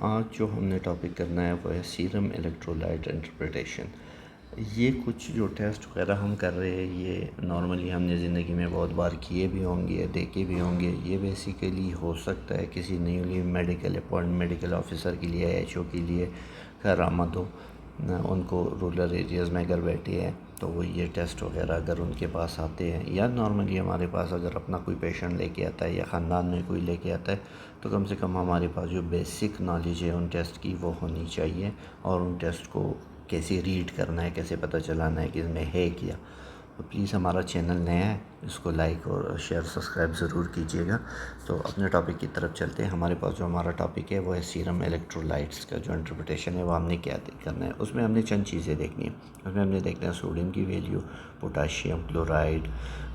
आज जो हमने टॉपिक करना है वो है सीरम इलेक्ट्रोलाइट इंटरप्रिटेशन। ये कुछ जो टेस्ट वगैरह हम कर रहे हैं ये नॉर्मली हमने ज़िंदगी में बहुत बार किए भी होंगे, देखे भी होंगे। ये बेसिकली हो सकता है किसी newly medical appoint medical officer के लिए, एचओ के लिए करामद हो, उनको रूरल एरियाज़ में अगर बैठे हैं तो वो ये टेस्ट वगैरह अगर उनके पास आते हैं, या नॉर्मली हमारे पास अगर अपना कोई पेशेंट लेके आता है या ख़ानदान में कोई लेके आता है, तो कम से कम हमारे पास जो बेसिक नॉलेज है उन टेस्ट की वो होनी चाहिए। और उन टेस्ट को कैसे रीड करना है, कैसे पता चलाना है कि इसमें है क्या। तो प्लीज़ हमारा चैनल नया है, इसको लाइक और शेयर सब्सक्राइब ज़रूर कीजिएगा। तो अपने टॉपिक की तरफ चलते हैं। हमारे पास जो हमारा टॉपिक है वो है सीरम इलेक्ट्रोलाइट्स का जो इंटरप्रिटेशन है वो हमने क्या करना है। उसमें हमने चंद चीज़ें देखनी है। उसमें हमने देखना है सोडियम की value, potassium, chloride,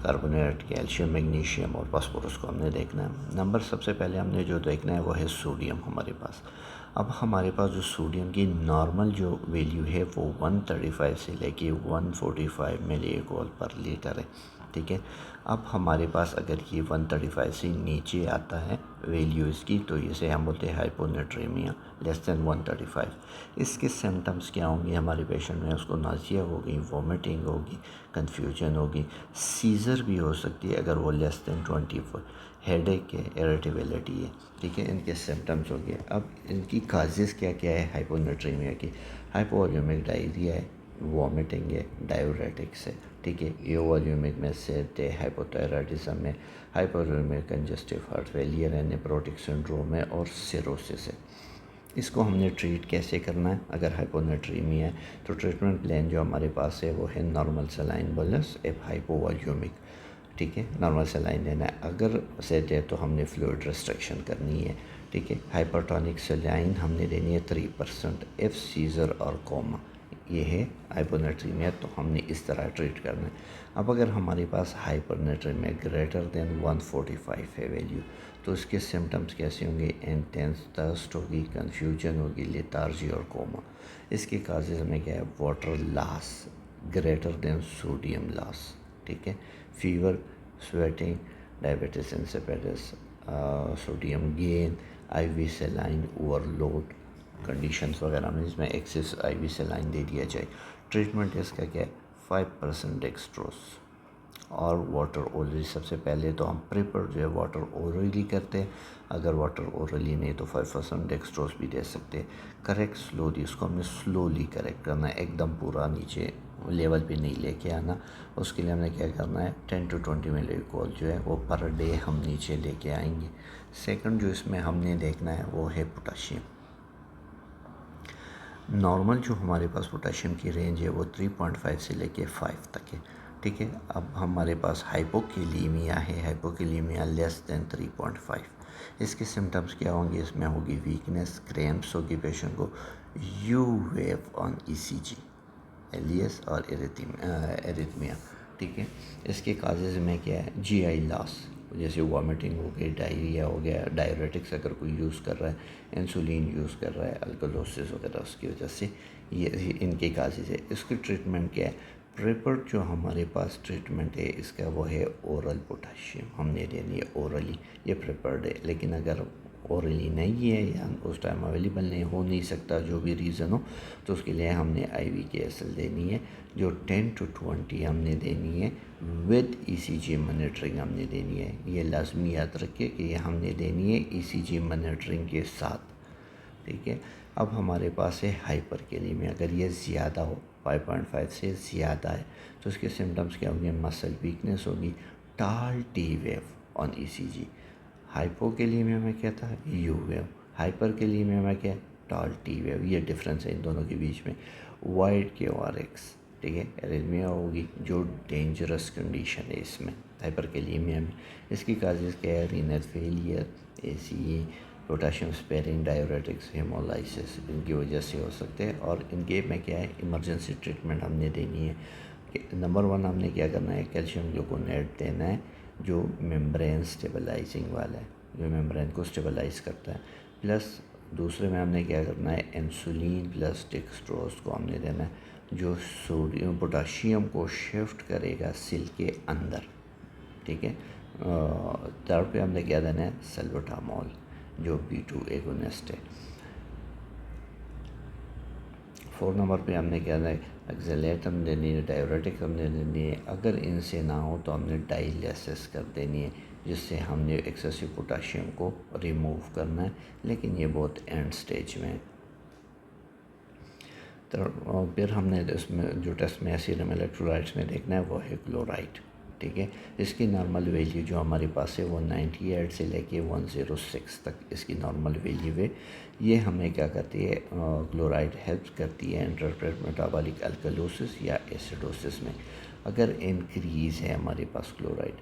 carbonate, calcium, magnesium और फास्फोरस को हमने देखना है। नंबर सबसे पहले हमने जो देखना है वो है सोडियम हमारे पास। अब हमारे पास जो सोडियम की नॉर्मल जो वैल्यू है वो 135 से लेके 145 मिलीएक्वल पर लीटर है, ठीक है। अब हमारे पास अगर ये 135 से नीचे आता है वैल्यू इसकी, तो इसे हम बोलते हैं हाइपोनेट्रीमिया, लेस देन 135। इसके सिम्टम्स क्या होंगे हमारे पेशेंट में? उसको नाज़िया होगी, वॉमिटिंग होगी, कन्फ्यूजन होगी, सीज़र भी हो सकती है अगर वो लेस देन 24, हेडेक है, इरिटेबिलिटी है, ठीक है। इनके सिम्टम्स हो गए। अब इनकी काजेज़ क्या क्या है हाइपोनेट्रीमिया की? हाइपोवॉल्यूमिक डायरिया है, वॉमिटिंग है, डायूरेटिक्स है, ठीक है। ये वॉल्यूमिक में से हाइपोथायराइडिज्म है, हाइपोवॉल्यूमिक कंजस्टिव हार्ट फेलियर है, नेफ्रोटिक सिंड्रोम है और सिरोसिस है। इसको हमने ट्रीट कैसे करना है? अगर हाइपोनेट्रीमिया है तो ट्रीटमेंट प्लान जो हमारे पास है वो है normal saline bolus F hypovolaemic, ठीक है। नॉर्मल सलाइन लेना है। अगर सेट है तो हमने फ्लूइड रिस्ट्रिक्शन करनी है, ठीक है। हाइपरटोनिक सलाइन हमने देनी है 3%, एफ सीज़र और कोमा। ये है हाइपोनेट्रीमिया, तो हमने इस तरह ट्रीट करना है। अब अगर हमारे पास हाइपरनेट्रीमिया ग्रेटर देन 145 है वैल्यू, तो इसके सिम्टम्स कैसे होंगे? इंटेंस थर्स्ट होगी, कन्फ्यूजन होगी, लेथार्जी और कोमा। इसके काजेज़ में क्या है? Water loss greater than sodium loss, ठीक है। Fever, sweating, diabetes insipidus, sodium gain, IV saline overload conditions वगैरह में इसमें एक्सेस आईवी सेलाइन दे दिया जाए। ट्रीटमेंट इसका क्या है? 5% डेक्सट्रोस और वाटर ओरली। सबसे पहले तो हम प्रेफर जो है वाटर ओरली करते हैं। अगर वाटर ओरली नहीं तो 5% डेक्सट्रोस भी दे सकते हैं। करेक्ट स्लोली, उसको हमने स्लोली करेक्ट करना है, एकदम पूरा नीचे लेवल पे नहीं लेके आना। उसके लिए हमने क्या करना है? 10 to 20 मिलीएक्वल जो है वो पर डे हम नीचे लेके आएंगे। सेकंड जो इसमें हमने देखना है वो है पोटाशियम। नॉर्मल जो हमारे पास पोटाशियम की रेंज है वो 3.5 से लेके 5 तक है, ठीक है। अब हमारे पास हाइपोकेलीमिया है, हाइपोकेलीमिया लेस देन 3.5। इसके सिम्टम्स क्या होंगे? इसमें होगी वीकनेस, क्रैम्प्स होगी पेशेंट को, U wave on ECG, ileus और एरिथमिया, ठीक है। इसके काजेज़ में क्या है? जीआई लॉस, जैसे वॉमिटिंग हो गई, डायरिया हो गया, डायरेटिक्स अगर कोई यूज़ कर रहा है, इंसुलिन यूज़ कर रहा है, अल्कोलोसिस वगैरह, उसकी वजह से ये इनके काजेज़ है। इसकी ट्रीटमेंट क्या है? प्रेफर्ड जो हमारे पास ट्रीटमेंट है इसका वो है ओरल पोटाशियम, हमने देनी है ओरली, ये प्रेफर्ड है। लेकिन अगर ओरली नहीं है या उस टाइम अवेलेबल नहीं हो नहीं सकता, जो भी रीज़न हो, तो उसके लिए हमने आईवी की एसएल देनी है जो 10 to 20 हमने देनी है। विद ईसीजी मॉनिटरिंग हमने देनी है। ये लाजमी याद रखिए कि ये हमने देनी है ईसीजी मॉनिटरिंग के साथ, ठीक है। अब हमारे पास है हाइपरकेलीमिया। अगर ये ज़्यादा हो, 5.5 से ज़्यादा है, तो उसके सिम्टम्स क्या होंगे? मसल वीकनेस होगी, टाल टी वेव ऑन ईसीजी। हाइपोकेलीमिया में क्या था? You wave. हाइपरकेलीमिया में क्या? टाल टी वेव। ये डिफरेंस है इन दोनों के बीच में। वाइड के आर एक्स, ठीक है। एरिथमिया होगी जो डेंजरस कंडीशन है इसमें हाइपरकेलीमिया में। इसकी काजेज़ क्या है? Renal failure, ACE, potassium sparing diuretics, haemolysis, इनकी वजह से हो सकते हैं। और इनके में क्या है? इमरजेंसी ट्रीटमेंट हमने देनी है। नंबर 1 हमने क्या करना है? कैल्शियम ग्लूकोनेट देना है जो मेम्ब्रेन स्टेबलाइजिंग वाला है, जो मेम्ब्रेन को स्टेबलाइज करता है। प्लस दूसरे में हमने क्या करना है? इंसुलिन प्लस डेक्सट्रोज को हमने देना है जो सोडियम पोटाशियम को शिफ्ट करेगा सेल के अंदर, ठीक है। थर्ड पे हमने क्या देना है? सल्बुटामॉल जो B2 एगोनिस्ट है। 4 नंबर पे हमने क्या है, ऑक्सैलेट हम देनी है, डायूरेटिक हमने देनी है। अगर इनसे ना हो तो हमने डाइलेसिस कर देनी है, जिससे हमने एक्सेसिव पोटाशियम को रिमूव करना है, लेकिन ये बहुत एंड स्टेज में है। तो फिर हमने इसमें जो टेस्ट में सीरम इलेक्ट्रोलाइट्स में देखना है वो है क्लोराइड। ठीक है, इसकी नॉर्मल वैल्यू जो हमारे पास है वो 98 से लेके 106 तक इसकी नॉर्मल वैल्यू है। ये हमें क्या करती है, क्लोराइड हेल्प करती है इंटरप्रेट मेटाबॉलिक अल्कलोसिस या एसिडोसिस में। अगर इंक्रीज़ है हमारे पास क्लोराइड,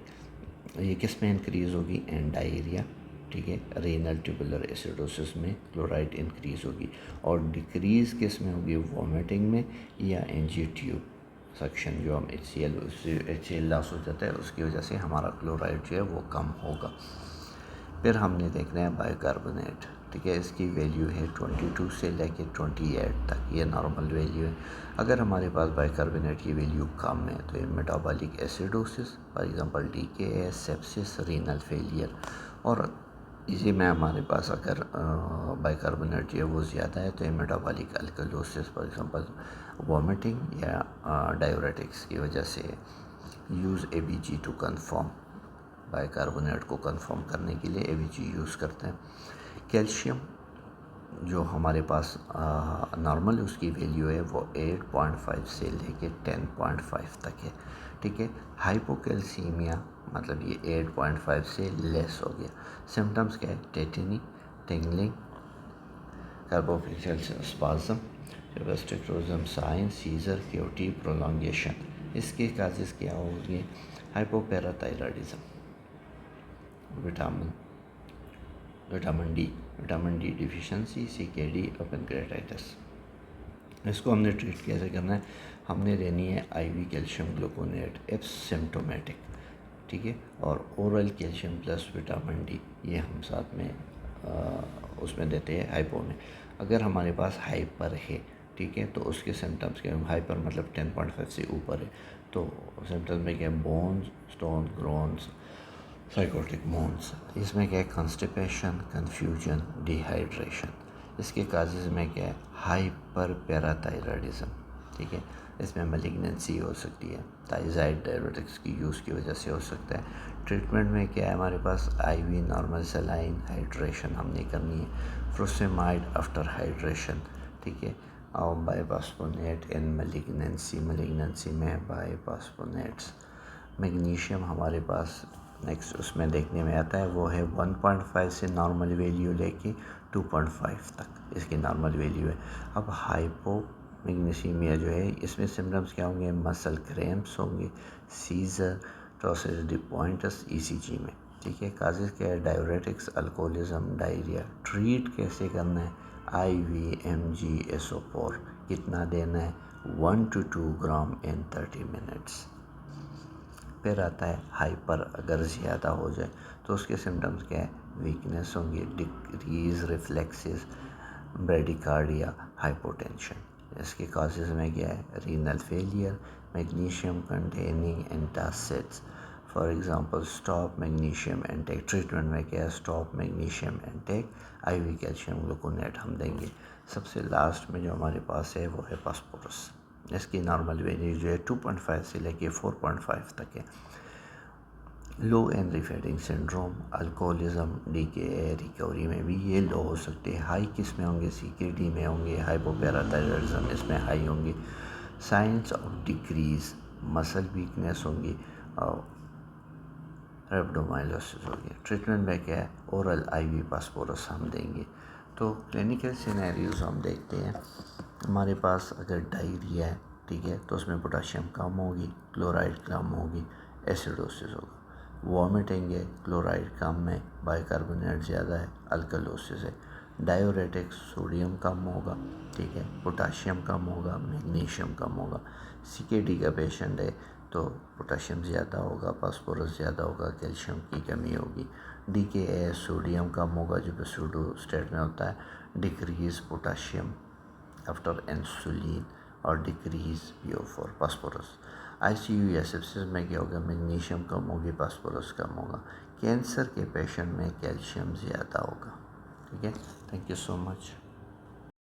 ये किस में इंक्रीज़ होगी, एंड डायरिया। ठीक है, रीनल ट्यूबुलर एसिडोसिस में क्लोराइड इंक्रीज़ होगी, और डिक्रीज़ किस में होगी, वॉमिटिंग में या एनजी ट्यूब सक्शन, जो हम HCl लॉस हो जाता है उसकी वजह से हमारा क्लोराइड जो है वो कम होगा। फिर हमने देखना है बाइकार्बोनेट। ठीक है, इसकी वैल्यू है 22 से लेके 28 तक, ये नॉर्मल वैल्यू है। अगर हमारे पास बाइकार्बोनेट की वैल्यू कम है तो ये metabolic acidosis, for example DKA, sepsis, renal failure, और इसी में हमारे पास अगर बाइकार्बोनेट जो है वो ज़्यादा है तो ये metabolic alkalosis, for example vomiting या डायूरेटिक्स की वजह से। Use ABG to confirm, bicarbonate को कन्फर्म करने के लिए ABG यूज़ करते हैं। कैल्शियम जो हमारे पास नॉर्मल उसकी वैल्यू है वो 8.5 से लेके 10.5 तक है। ठीक है, हाइपोकैल्सीमिया मतलब ये 8.5 से लेस हो गया। सिम्टम्स क्या है, टेटनी, टिंगलिंग, कार्बोफिशियल स्पाज्म, रेस्ट्रिक्टोजम साइन, सीजर, क्यूटी, प्रोलॉन्गेशन। इसके काजेज़ क्या होंगे, hypoparathyroidism, vitamin D deficiency, CKD और पैनक्रेटाइटिस। इसको हमने ट्रीट कैसे करना है, हमने देनी है IV कैल्शियम ग्लूकोनेट एसिम्प्टोमेटिक। ठीक है, और oral calcium plus vitamin D ये हम साथ में उसमें देते हैं हाइपो में। अगर हमारे पास हाइपर है, ठीक है, तो उसके सिम्टम्स क्या, हाइपर मतलब 10.5 से ऊपर है, तो सिम्टम्स में क्या है, बोन्स, स्टोन, ग्रोन्स, साइकोटिक मोन्स। इसमें क्या है, कॉन्स्टिपेशन, कन्फ्यूजन, डिहाइड्रेशन। इसके काजेज़ में क्या है, हाइपर पैराथायराइडिज्म। ठीक है, इसमें मैलिग्नेंसी हो सकती है, थायराइड डायबिटिक्स की यूज़ की वजह से हो सकता है। ट्रीटमेंट में क्या है हमारे पास, IV नॉर्मल सलाइन, हाइड्रेशन हमने करनी है, फ्रोसेमाइड आफ्टर हाइड्रेशन। ठीक है, और बाइफॉस्फोनेट इन मैलिग्नेंसी में बाइफॉस्फोनेट्स। मैग्नीशियम हमारे पास नेक्स्ट उसमें देखने में आता है वो है 1.5 से नॉर्मल वैल्यू लेके 2.5 तक इसकी नॉर्मल वैल्यू है। अब हाइपोमैग्नीसीमिया जो है इसमें सिम्टम्स क्या होंगे, मसल क्रैम्प्स होंगे, सीजर, टॉसिस डिपॉइंटस ECG में। ठीक है, काजेज़ क्या है, डायूरेटिक्स, अल्कोहलिज्म, डायरिया। ट्रीट कैसे करना है, IV mg SO4 कितना देना है, 1 to 2 ग्राम इन 30 मिनट्स। फिर आता है हाइपर, अगर ज़्यादा हो जाए तो उसके सिम्टम्स क्या है, वीकनेस होंगी, डिक्रीज रिफ्लेक्सेस, ब्रेडिकार्डिया, हाइपोटेंशन। इसके काजेज़ में क्या है, renal failure, magnesium containing antacids, for example stop magnesium intake. Treatment में क्या है, stop magnesium intake, IV calcium gluconate हम देंगे। सबसे लास्ट में जो हमारे पास है वो है फास्फोरस। इसकी नॉर्मल वैल्यू जो है 2.5 से लेके 4.5 तक है। Low energy feeding syndrome, alcoholism, DKA recovery में भी ये लो हो सकते हैं। हाई किस में होंगे, CKD में होंगे, हाइपोपैराथायराइडिज्म इसमें हाई होंगे। Science of decrease, muscle weakness होंगी और रेब्डोमाइलोसिस होगी। ट्रीटमेंट में क्या है, ओरल IV फास्फोरस हम देंगे। तो क्लिनिकल सिनेरियोज हम देखते हैं, हमारे पास अगर डायरिया है, ठीक है, तो उसमें पोटाशियम कम होगी, क्लोराइड कम होगी, एसिडोसिस होगा। वॉमिटिंग है, क्लोराइड कम है, बाइकार्बोनेट ज़्यादा है, अल्कलोसिस है। डायूरेटिक्स, सोडियम कम होगा, ठीक है, पोटाशियम कम होगा, मैग्नीशियम कम होगा। CKD का पेशेंट है तो पोटाशियम ज़्यादा होगा, फास्फोरस ज़्यादा होगा, कैल्शियम की कमी होगी। DKA सोडियम कम होगा जो सूडो स्टेट में होता है, डिक्रीज पोटाशियम आफ्टर इंसुलिन और डिक्रीज PO4 फास्फोरस। ICU या सेप्सिस में क्या होगा, मैग्नीशियम कम होगी, फास्फोरस कम होगा। कैंसर के पेशेंट में कैल्शियम ज़्यादा होगा। ठीक है, थैंक यू सो मच।